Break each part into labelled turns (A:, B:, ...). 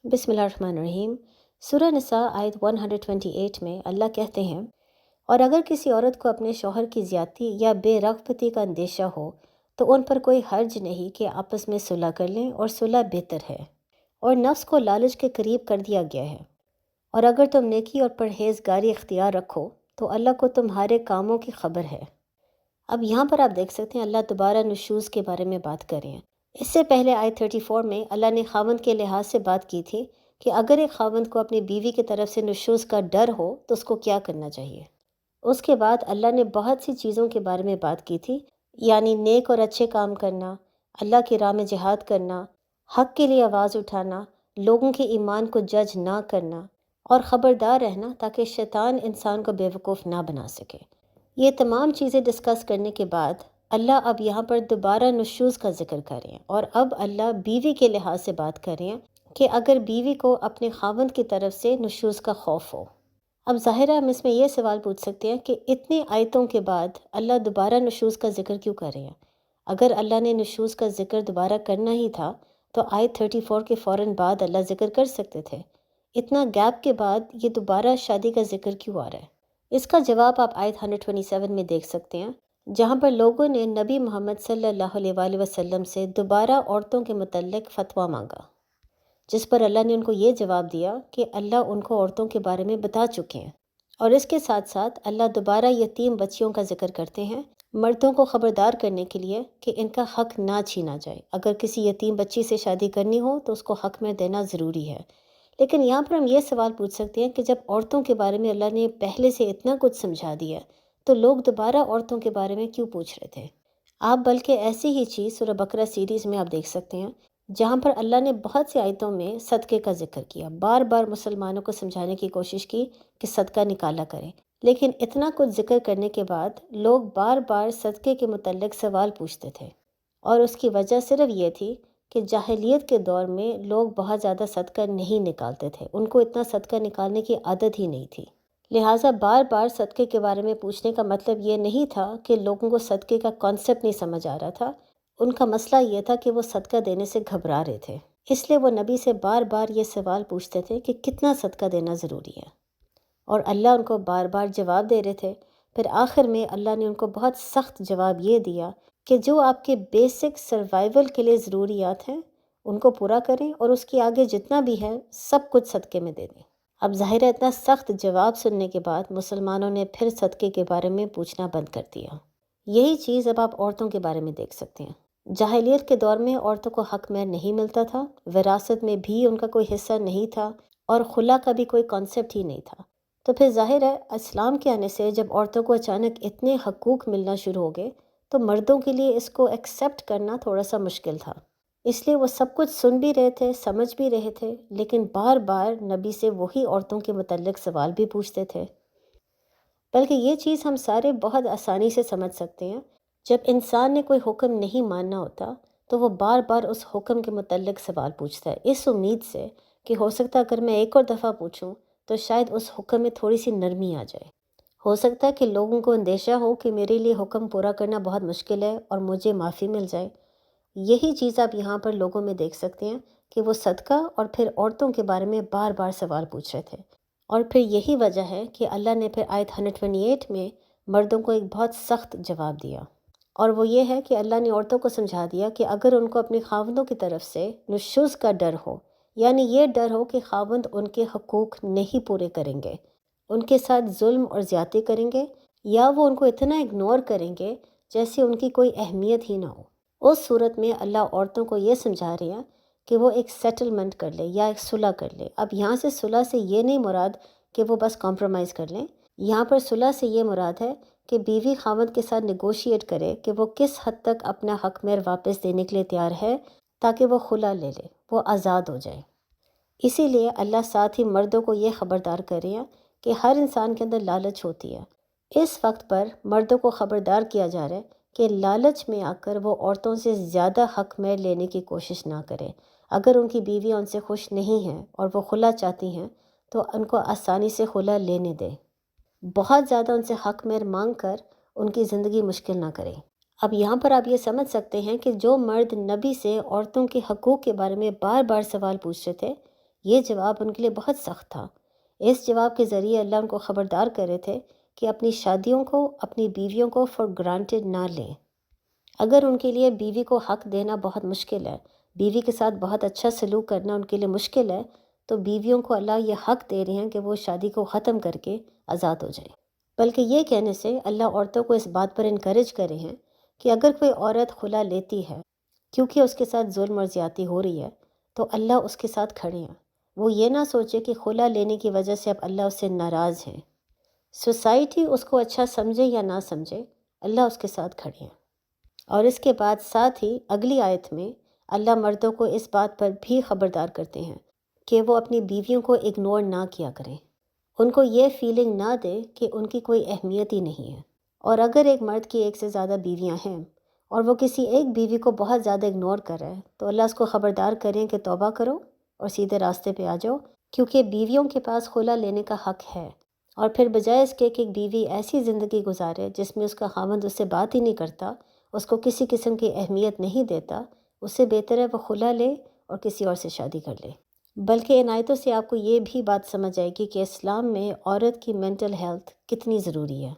A: بسم اللہ الرحمن الرحیم۔ سورہ نساء آیت 128 میں اللہ کہتے ہیں، اور اگر کسی عورت کو اپنے شوہر کی زیادتی یا بے رغبتی کا اندیشہ ہو تو ان پر کوئی حرج نہیں کہ آپس میں صلح کر لیں، اور صلح بہتر ہے، اور نفس کو لالچ کے قریب کر دیا گیا ہے۔ اور اگر تم نیکی اور پرہیزگاری اختیار رکھو تو اللہ کو تمہارے کاموں کی خبر ہے۔ اب یہاں پر آپ دیکھ سکتے ہیں اللہ دوبارہ نشوز کے بارے میں بات کر رہے ہیں۔ اس سے پہلے آیت 34 میں اللہ نے خاوند کے لحاظ سے بات کی تھی کہ اگر ایک خاوند کو اپنی بیوی کی طرف سے نشوز کا ڈر ہو تو اس کو کیا کرنا چاہیے۔ اس کے بعد اللہ نے بہت سی چیزوں کے بارے میں بات کی تھی، یعنی نیک اور اچھے کام کرنا، اللہ کی راہ میں جہاد کرنا، حق کے لیے آواز اٹھانا، لوگوں کے ایمان کو جج نہ کرنا، اور خبردار رہنا تاکہ شیطان انسان کو بیوقوف نہ بنا سکے۔ یہ تمام چیزیں ڈسکس کرنے کے بعد اللہ اب یہاں پر دوبارہ نشوز کا ذکر کر رہے ہیں، اور اب اللہ بیوی کے لحاظ سے بات کر رہے ہیں کہ اگر بیوی کو اپنے خاوند کی طرف سے نشوز کا خوف ہو۔ اب ظاہر ہے ہم اس میں یہ سوال پوچھ سکتے ہیں کہ اتنی آیتوں کے بعد اللہ دوبارہ نشوز کا ذکر کیوں کر رہے ہیں؟ اگر اللہ نے نشوز کا ذکر دوبارہ کرنا ہی تھا تو آیت 34 کے فوراً بعد اللہ ذکر کر سکتے تھے۔ اتنا گیپ کے بعد یہ دوبارہ شادی کا ذکر کیوں آ رہا ہے؟ اس کا جواب آپ آیت 127 میں دیکھ سکتے ہیں، جہاں پر لوگوں نے نبی محمد صلی اللہ علیہ وآلہ وسلم سے دوبارہ عورتوں کے متعلق فتویٰ مانگا، جس پر اللہ نے ان کو یہ جواب دیا کہ اللہ ان کو عورتوں کے بارے میں بتا چکے ہیں۔ اور اس کے ساتھ ساتھ اللہ دوبارہ یتیم بچیوں کا ذکر کرتے ہیں، مردوں کو خبردار کرنے کے لیے کہ ان کا حق نہ چھینا جائے۔ اگر کسی یتیم بچی سے شادی کرنی ہو تو اس کو حق میں دینا ضروری ہے۔ لیکن یہاں پر ہم یہ سوال پوچھ سکتے ہیں کہ جب عورتوں کے بارے میں اللہ نے پہلے سے اتنا کچھ سمجھا دیا تو لوگ دوبارہ عورتوں کے بارے میں کیوں پوچھ رہے تھے؟ آپ بلکہ ایسی ہی چیز سورہ بقرہ سیریز میں آپ دیکھ سکتے ہیں، جہاں پر اللہ نے بہت سی آیتوں میں صدقے کا ذکر کیا، بار بار مسلمانوں کو سمجھانے کی کوشش کی کہ صدقہ نکالا کریں۔ لیکن اتنا کچھ ذکر کرنے کے بعد لوگ بار بار صدقے کے متعلق سوال پوچھتے تھے، اور اس کی وجہ صرف یہ تھی کہ جاہلیت کے دور میں لوگ بہت زیادہ صدقہ نہیں نکالتے تھے، ان کو اتنا صدقہ نکالنے کی عادت ہی نہیں تھی۔ لہٰذا بار بار صدقے کے بارے میں پوچھنے کا مطلب یہ نہیں تھا کہ لوگوں کو صدقے کا کانسیپٹ نہیں سمجھ آ رہا تھا، ان کا مسئلہ یہ تھا کہ وہ صدقہ دینے سے گھبرا رہے تھے، اس لیے وہ نبی سے بار بار یہ سوال پوچھتے تھے کہ کتنا صدقہ دینا ضروری ہے، اور اللہ ان کو بار بار جواب دے رہے تھے۔ پھر آخر میں اللہ نے ان کو بہت سخت جواب یہ دیا کہ جو آپ کے بیسک سروائیول کے لیے ضروریات ہیں ان کو پورا کریں، اور اس کے آگے جتنا بھی ہے سب کچھ صدقے میں دے دیں۔ اب ظاہر ہے اتنا سخت جواب سننے کے بعد مسلمانوں نے پھر صدقے کے بارے میں پوچھنا بند کر دیا۔ یہی چیز اب آپ عورتوں کے بارے میں دیکھ سکتے ہیں۔ جاہلیت کے دور میں عورتوں کو حق مہر نہیں ملتا تھا، وراثت میں بھی ان کا کوئی حصہ نہیں تھا، اور خلا کا بھی کوئی کانسیپٹ ہی نہیں تھا۔ تو پھر ظاہر ہے اسلام کے آنے سے جب عورتوں کو اچانک اتنے حقوق ملنا شروع ہو گئے تو مردوں کے لیے اس کو ایکسیپٹ کرنا تھوڑا سا مشکل تھا۔ اس لیے وہ سب کچھ سن بھی رہے تھے، سمجھ بھی رہے تھے، لیکن بار بار نبی سے وہی عورتوں کے متعلق سوال بھی پوچھتے تھے۔ بلکہ یہ چیز ہم سارے بہت آسانی سے سمجھ سکتے ہیں، جب انسان نے کوئی حکم نہیں ماننا ہوتا تو وہ بار بار اس حکم کے متعلق سوال پوچھتا ہے، اس امید سے کہ ہو سکتا ہے اگر میں ایک اور دفعہ پوچھوں تو شاید اس حکم میں تھوڑی سی نرمی آ جائے۔ ہو سکتا ہے کہ لوگوں کو اندیشہ ہو کہ میرے لیے حکم پورا کرنا بہت مشکل ہے اور مجھے معافی مل جائے۔ یہی چیز آپ یہاں پر لوگوں میں دیکھ سکتے ہیں کہ وہ صدقہ اور پھر عورتوں کے بارے میں بار بار سوال پوچھ رہے تھے، اور پھر یہی وجہ ہے کہ اللہ نے پھر آیت 128 میں مردوں کو ایک بہت سخت جواب دیا، اور وہ یہ ہے کہ اللہ نے عورتوں کو سمجھا دیا کہ اگر ان کو اپنے خاوندوں کی طرف سے نشوز کا ڈر ہو، یعنی یہ ڈر ہو کہ خاوند ان کے حقوق نہیں پورے کریں گے، ان کے ساتھ ظلم اور زیادتی کریں گے، یا وہ ان کو اتنا اگنور کریں گے جیسے ان کی کوئی اہمیت ہی نہ ہو، اس صورت میں اللہ عورتوں کو یہ سمجھا رہے ہیں کہ وہ ایک سیٹلمنٹ کر لے یا ایک صلح کر لے۔ اب یہاں سے صلح سے یہ نہیں مراد کہ وہ بس کمپرومائز کر لیں، یہاں پر صلح سے یہ مراد ہے کہ بیوی خاوند کے ساتھ نیگوشیٹ کرے کہ وہ کس حد تک اپنا حق مہر واپس دینے کے لیے تیار ہے تاکہ وہ خلا لے لے، وہ آزاد ہو جائے۔ اسی لیے اللہ ساتھ ہی مردوں کو یہ خبردار کر رہے ہیں کہ ہر انسان کے اندر لالچ ہوتی ہے۔ اس وقت پر مردوں کو خبردار کیا جا رہا ہے کہ لالچ میں آ کر وہ عورتوں سے زیادہ حق مہر لینے کی کوشش نہ کرے۔ اگر ان کی بیویاں ان سے خوش نہیں ہیں اور وہ خلا چاہتی ہیں تو ان کو آسانی سے خلا لینے دیں، بہت زیادہ ان سے حق مہر مانگ کر ان کی زندگی مشکل نہ کریں۔ اب یہاں پر آپ یہ سمجھ سکتے ہیں کہ جو مرد نبی سے عورتوں کے حقوق کے بارے میں بار بار سوال پوچھ رہے تھے، یہ جواب ان کے لیے بہت سخت تھا۔ اس جواب کے ذریعے اللہ ان کو خبردار کر رہے تھے کہ اپنی شادیوں کو، اپنی بیویوں کو فار گرانٹیڈ نہ لیں۔ اگر ان کے لیے بیوی کو حق دینا بہت مشکل ہے، بیوی کے ساتھ بہت اچھا سلوک کرنا ان کے لیے مشکل ہے، تو بیویوں کو اللہ یہ حق دے رہے ہیں کہ وہ شادی کو ختم کر کے آزاد ہو جائیں۔ بلکہ یہ کہنے سے اللہ عورتوں کو اس بات پر انکریج کر رہے ہیں کہ اگر کوئی عورت خلا لیتی ہے کیونکہ اس کے ساتھ ظلم اور زیادتی ہو رہی ہے، تو اللہ اس کے ساتھ کھڑے ہیں۔ وہ یہ نہ سوچے کہ خلا لینے کی وجہ سے اب اللہ اس سے ناراض ہیں۔ سوسائٹی اس کو اچھا سمجھے یا نہ سمجھے، اللہ اس کے ساتھ کھڑے ہیں۔ اور اس کے بعد ساتھ ہی اگلی آیت میں اللہ مردوں کو اس بات پر بھی خبردار کرتے ہیں کہ وہ اپنی بیویوں کو اگنور نہ کیا کریں، ان کو یہ فیلنگ نہ دے کہ ان کی کوئی اہمیت ہی نہیں ہے۔ اور اگر ایک مرد کی ایک سے زیادہ بیویاں ہیں اور وہ کسی ایک بیوی کو بہت زیادہ اگنور کر رہا ہے، تو اللہ اس کو خبردار کریں کہ توبہ کرو اور سیدھے راستے پہ آ جاؤ، کیونکہ بیویوں کے پاس خلا لینے کا حق ہے۔ اور پھر بجائے اس کے کہ ایک بیوی ایسی زندگی گزارے جس میں اس کا خاوند اس سے بات ہی نہیں کرتا، اس کو کسی قسم کی اہمیت نہیں دیتا، اس سے بہتر ہے وہ خلا لے اور کسی اور سے شادی کر لے۔ بلکہ ان آیتوں سے آپ کو یہ بھی بات سمجھ آئے گی کہ اسلام میں عورت کی مینٹل ہیلتھ کتنی ضروری ہے۔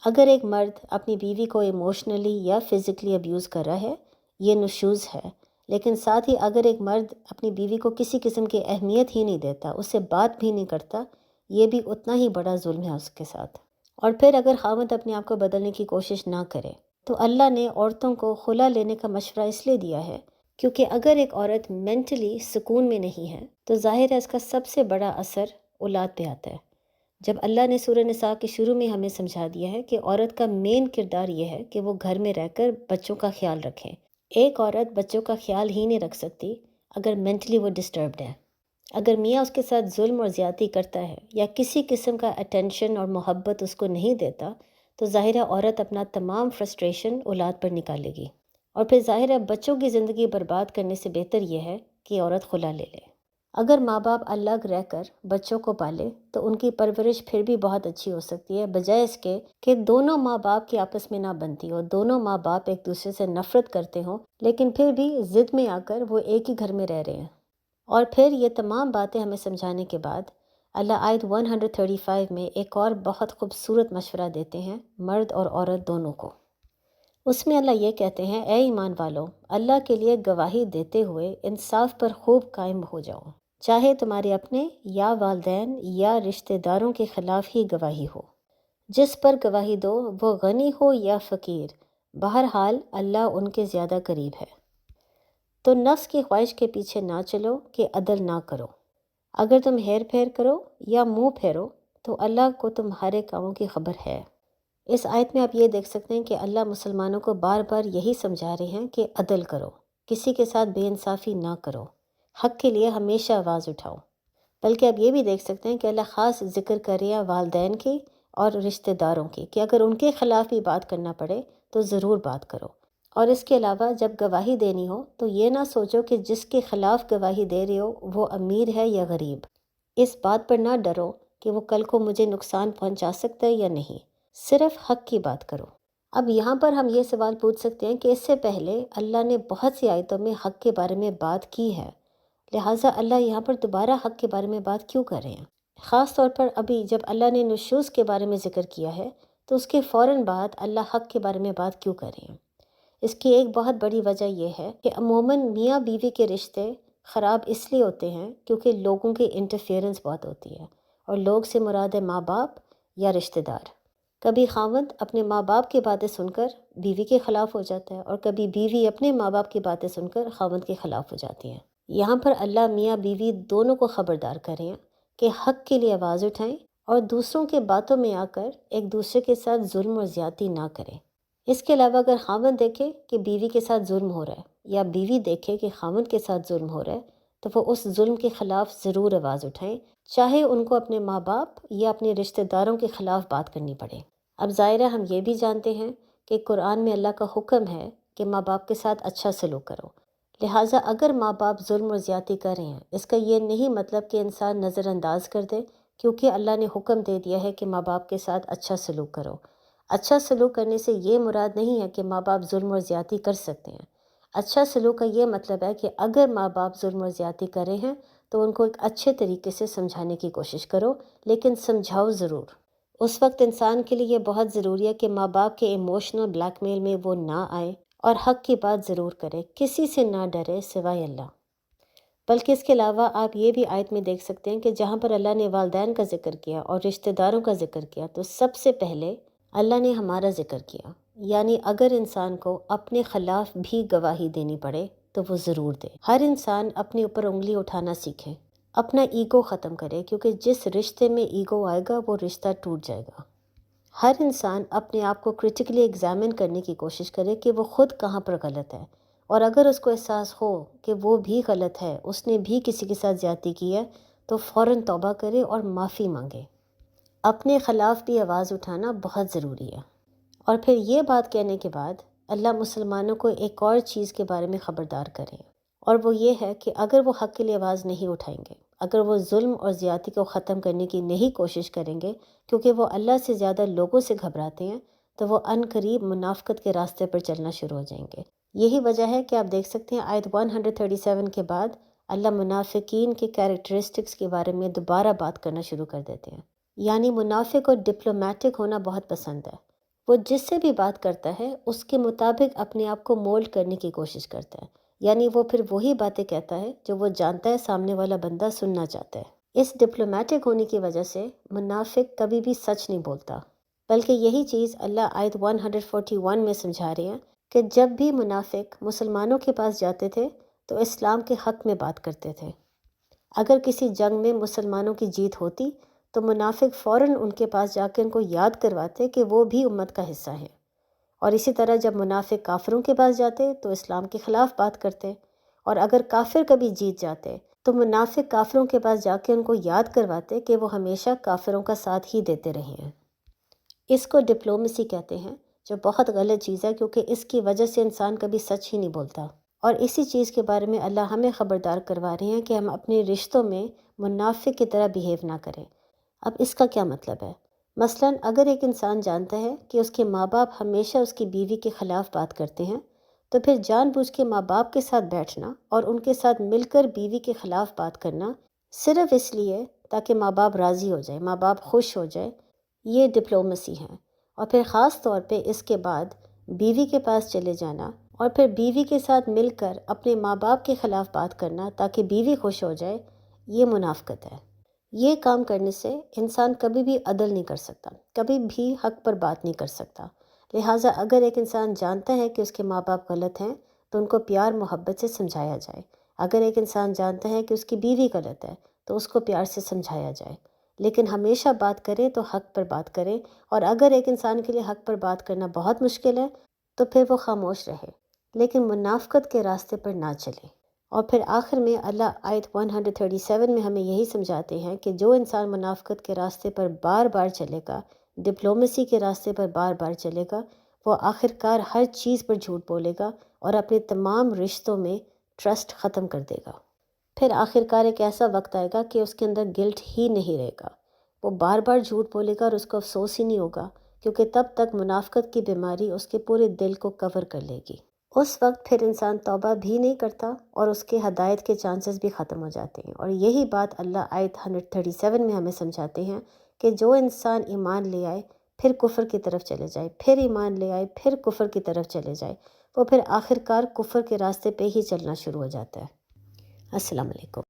A: اگر ایک مرد اپنی بیوی کو ایموشنلی یا فزیکلی ابیوز کر رہا ہے، یہ نشوز ہے، لیکن ساتھ ہی اگر ایک مرد اپنی بیوی کو کسی قسم کی اہمیت ہی نہیں دیتا، اس سے بات بھی نہیں کرتا، یہ بھی اتنا ہی بڑا ظلم ہے اس کے ساتھ۔ اور پھر اگر خاوند اپنے آپ کو بدلنے کی کوشش نہ کرے، تو اللہ نے عورتوں کو خلا لینے کا مشورہ اس لیے دیا ہے کیونکہ اگر ایک عورت مینٹلی سکون میں نہیں ہے تو ظاہر ہے اس کا سب سے بڑا اثر اولاد پہ آتا ہے۔ جب اللہ نے سورہ نساء کے شروع میں ہمیں سمجھا دیا ہے کہ عورت کا مین کردار یہ ہے کہ وہ گھر میں رہ کر بچوں کا خیال رکھیں۔ ایک عورت بچوں کا خیال ہی نہیں رکھ سکتی اگر مینٹلی وہ ڈسٹربڈ ہے۔ اگر میاں اس کے ساتھ ظلم اور زیادتی کرتا ہے یا کسی قسم کا اٹینشن اور محبت اس کو نہیں دیتا، تو ظاہر ہے عورت اپنا تمام فرسٹریشن اولاد پر نکالے گی، اور پھر ظاہر ہے بچوں کی زندگی برباد کرنے سے بہتر یہ ہے کہ عورت خلا لے لے۔ اگر ماں باپ الگ رہ کر بچوں کو پالے تو ان کی پرورش پھر بھی بہت اچھی ہو سکتی ہے، بجائے اس کے کہ دونوں ماں باپ کی آپس میں نہ بنتی ہو، دونوں ماں باپ ایک دوسرے سے نفرت کرتے ہوں، لیکن پھر بھی ضد میں آ کر وہ ایک ہی گھر میں رہ رہے ہیں۔ اور پھر یہ تمام باتیں ہمیں سمجھانے کے بعد اللہ آیت 135 میں ایک اور بہت خوبصورت مشورہ دیتے ہیں مرد اور عورت دونوں کو۔ اس میں اللہ یہ کہتے ہیں، اے ایمان والو، اللہ کے لیے گواہی دیتے ہوئے انصاف پر خوب قائم ہو جاؤ، چاہے تمہارے اپنے یا والدین یا رشتہ داروں کے خلاف ہی گواہی ہو۔ جس پر گواہی دو وہ غنی ہو یا فقیر، بہرحال اللہ ان کے زیادہ قریب ہے۔ تو نفس کی خواہش کے پیچھے نہ چلو کہ عدل نہ کرو۔ اگر تم ہیر پھیر کرو یا منہ پھیرو تو اللہ کو تمہارے کاموں کی خبر ہے۔ اس آیت میں آپ یہ دیکھ سکتے ہیں کہ اللہ مسلمانوں کو بار بار یہی سمجھا رہے ہیں کہ عدل کرو، کسی کے ساتھ بے انصافی نہ کرو، حق کے لیے ہمیشہ آواز اٹھاؤ۔ بلکہ آپ یہ بھی دیکھ سکتے ہیں کہ اللہ خاص ذکر کر رہے ہیں والدین کی اور رشتہ داروں کی، کہ اگر ان کے خلاف بھی بات کرنا پڑے تو ضرور بات کرو۔ اور اس کے علاوہ جب گواہی دینی ہو تو یہ نہ سوچو کہ جس کے خلاف گواہی دے رہے ہو وہ امیر ہے یا غریب۔ اس بات پر نہ ڈرو کہ وہ کل کو مجھے نقصان پہنچا سکتا ہے یا نہیں، صرف حق کی بات کرو۔ اب یہاں پر ہم یہ سوال پوچھ سکتے ہیں کہ اس سے پہلے اللہ نے بہت سی آیتوں میں حق کے بارے میں بات کی ہے، لہٰذا اللہ یہاں پر دوبارہ حق کے بارے میں بات کیوں کر رہے ہیں؟ خاص طور پر ابھی جب اللہ نے نشوز کے بارے میں ذکر کیا ہے تو اس کے فوراً بعد اللہ حق کے بارے میں بات کیوں کر رہے ہیں؟ اس کی ایک بہت بڑی وجہ یہ ہے کہ عموماً میاں بیوی کے رشتے خراب اس لیے ہوتے ہیں کیونکہ لوگوں کی انٹرفیئرنس بہت ہوتی ہے، اور لوگ سے مراد ہے ماں باپ یا رشتہ دار۔ کبھی خاوند اپنے ماں باپ کی باتیں سن کر بیوی کے خلاف ہو جاتا ہے، اور کبھی بیوی اپنے ماں باپ کی باتیں سن کر خاوند کے خلاف ہو جاتی ہیں۔ یہاں پر اللہ میاں بیوی دونوں کو خبردار کریں ہیں کہ حق کے لیے آواز اٹھائیں اور دوسروں کے باتوں میں آ کر ایک دوسرے کے ساتھ ظلم اور زیادتی نہ کریں۔ اس کے علاوہ اگر خاوند دیکھے کہ بیوی کے ساتھ ظلم ہو رہا ہے یا بیوی دیکھے کہ خاوند کے ساتھ ظلم ہو رہا ہے تو وہ اس ظلم کے خلاف ضرور آواز اٹھائیں، چاہے ان کو اپنے ماں باپ یا اپنے رشتہ داروں کے خلاف بات کرنی پڑے۔ اب ظاہرہ ہم یہ بھی جانتے ہیں کہ قرآن میں اللہ کا حکم ہے کہ ماں باپ کے ساتھ اچھا سلوک کرو، لہٰذا اگر ماں باپ ظلم اور زیادتی کر رہے ہیں اس کا یہ نہیں مطلب کہ انسان نظر انداز کر دے، کیونکہ اللہ نے حکم دے دیا ہے کہ ماں باپ کے ساتھ اچھا سلوک کرو۔ اچھا سلوک کرنے سے یہ مراد نہیں ہے کہ ماں باپ ظلم اور زیادتی کر سکتے ہیں۔ اچھا سلوک کا یہ مطلب ہے کہ اگر ماں باپ ظلم اور زیادتی کر رہے ہیں تو ان کو ایک اچھے طریقے سے سمجھانے کی کوشش کرو، لیکن سمجھاؤ ضرور۔ اس وقت انسان کے لیے یہ بہت ضروری ہے کہ ماں باپ کے ایموشنل بلیک میل میں وہ نہ آئے اور حق کی بات ضرور کرے، کسی سے نہ ڈرے سوائے اللہ۔ بلکہ اس کے علاوہ آپ یہ بھی آیت میں دیکھ سکتے ہیں کہ جہاں پر اللہ نے والدین کا ذکر کیا اور رشتہ داروں کا ذکر کیا، تو سب سے پہلے اللہ نے ہمارا ذکر کیا۔ یعنی اگر انسان کو اپنے خلاف بھی گواہی دینی پڑے تو وہ ضرور دے۔ ہر انسان اپنے اوپر انگلی اٹھانا سیکھے، اپنا ایگو ختم کرے، کیونکہ جس رشتے میں ایگو آئے گا وہ رشتہ ٹوٹ جائے گا۔ ہر انسان اپنے آپ کو کرٹیکلی ایگزامن کرنے کی کوشش کرے کہ وہ خود کہاں پر غلط ہے، اور اگر اس کو احساس ہو کہ وہ بھی غلط ہے، اس نے بھی کسی کے ساتھ زیادتی کی ہے، تو فوراً توبہ کرے اور معافی مانگے۔ اپنے خلاف بھی آواز اٹھانا بہت ضروری ہے۔ اور پھر یہ بات کہنے کے بعد اللہ مسلمانوں کو ایک اور چیز کے بارے میں خبردار کریں، اور وہ یہ ہے کہ اگر وہ حق کے لیے آواز نہیں اٹھائیں گے، اگر وہ ظلم اور زیادتی کو ختم کرنے کی نہیں کوشش کریں گے، کیونکہ وہ اللہ سے زیادہ لوگوں سے گھبراتے ہیں، تو وہ عن قریب منافقت کے راستے پر چلنا شروع ہو جائیں گے۔ یہی وجہ ہے کہ آپ دیکھ سکتے ہیں آیت 137 کے بعد اللہ منافقین کے کیریکٹرسٹکس کے بارے میں دوبارہ بات کرنا شروع کر دیتے ہیں۔ یعنی منافق کو ڈپلومیٹک ہونا بہت پسند ہے۔ وہ جس سے بھی بات کرتا ہے اس کے مطابق اپنے آپ کو مولڈ کرنے کی کوشش کرتا ہے، یعنی وہ پھر وہی باتیں کہتا ہے جو وہ جانتا ہے سامنے والا بندہ سننا چاہتا ہے۔ اس ڈپلومیٹک ہونے کی وجہ سے منافق کبھی بھی سچ نہیں بولتا، بلکہ یہی چیز اللہ آیت 141 میں سمجھا رہے ہیں کہ جب بھی منافق مسلمانوں کے پاس جاتے تھے تو اسلام کے حق میں بات کرتے تھے۔ اگر کسی جنگ میں مسلمانوں کی جیت ہوتی تو منافق فوراً ان کے پاس جا کے ان کو یاد کرواتے کہ وہ بھی امت کا حصہ ہیں، اور اسی طرح جب منافق کافروں کے پاس جاتے تو اسلام کے خلاف بات کرتے، اور اگر کافر کبھی جیت جاتے تو منافق کافروں کے پاس جا کے ان کو یاد کرواتے کہ وہ ہمیشہ کافروں کا ساتھ ہی دیتے رہے ہیں۔ اس کو ڈپلومیسی کہتے ہیں، جو بہت غلط چیز ہے، کیونکہ اس کی وجہ سے انسان کبھی سچ ہی نہیں بولتا۔ اور اسی چیز کے بارے میں اللہ ہمیں خبردار کروا رہے ہیں کہ ہم اپنے رشتوں میں منافق کی طرح بیہیو نہ کریں۔ اب اس کا کیا مطلب ہے؟ مثلاً اگر ایک انسان جانتا ہے کہ اس کے ماں باپ ہمیشہ اس کی بیوی کے خلاف بات کرتے ہیں، تو پھر جان بوجھ کے ماں باپ کے ساتھ بیٹھنا اور ان کے ساتھ مل کر بیوی کے خلاف بات کرنا صرف اس لیے تاکہ ماں باپ راضی ہو جائے، ماں باپ خوش ہو جائے، یہ ڈپلومیسی ہے۔ اور پھر خاص طور پہ اس کے بعد بیوی کے پاس چلے جانا اور پھر بیوی کے ساتھ مل کر اپنے ماں باپ کے خلاف بات کرنا تاکہ بیوی خوش ہو جائے، یہ منافقت ہے۔ یہ کام کرنے سے انسان کبھی بھی عدل نہیں کر سکتا، کبھی بھی حق پر بات نہیں کر سکتا۔ لہٰذا اگر ایک انسان جانتا ہے کہ اس کے ماں باپ غلط ہیں تو ان کو پیار محبت سے سمجھایا جائے۔ اگر ایک انسان جانتا ہے کہ اس کی بیوی غلط ہے تو اس کو پیار سے سمجھایا جائے، لیکن ہمیشہ بات کرے تو حق پر بات کرے، اور اگر ایک انسان کے لیے حق پر بات کرنا بہت مشکل ہے تو پھر وہ خاموش رہے، لیکن منافقت کے راستے پر نہ چلے۔ اور پھر آخر میں اللہ آیت 137 میں ہمیں یہی سمجھاتے ہیں کہ جو انسان منافقت کے راستے پر بار بار چلے گا، ڈپلومیسی کے راستے پر بار بار چلے گا، وہ آخرکار ہر چیز پر جھوٹ بولے گا اور اپنے تمام رشتوں میں ٹرسٹ ختم کر دے گا۔ پھر آخرکار ایک ایسا وقت آئے گا کہ اس کے اندر گلٹ ہی نہیں رہے گا، وہ بار بار جھوٹ بولے گا اور اس کو افسوس ہی نہیں ہوگا، کیونکہ تب تک منافقت کی بیماری اس کے پورے دل کو کور کر لے گی۔ اس وقت پھر انسان توبہ بھی نہیں کرتا اور اس کے ہدایت کے چانسز بھی ختم ہو جاتے ہیں۔ اور یہی بات اللہ آیت 137 میں ہمیں سمجھاتے ہیں کہ جو انسان ایمان لے آئے پھر کفر کی طرف چلے جائے، پھر ایمان لے آئے پھر کفر کی طرف چلے جائے، وہ پھر آخرکار کفر کے راستے پہ ہی چلنا شروع ہو جاتا ہے۔ السلام علیکم۔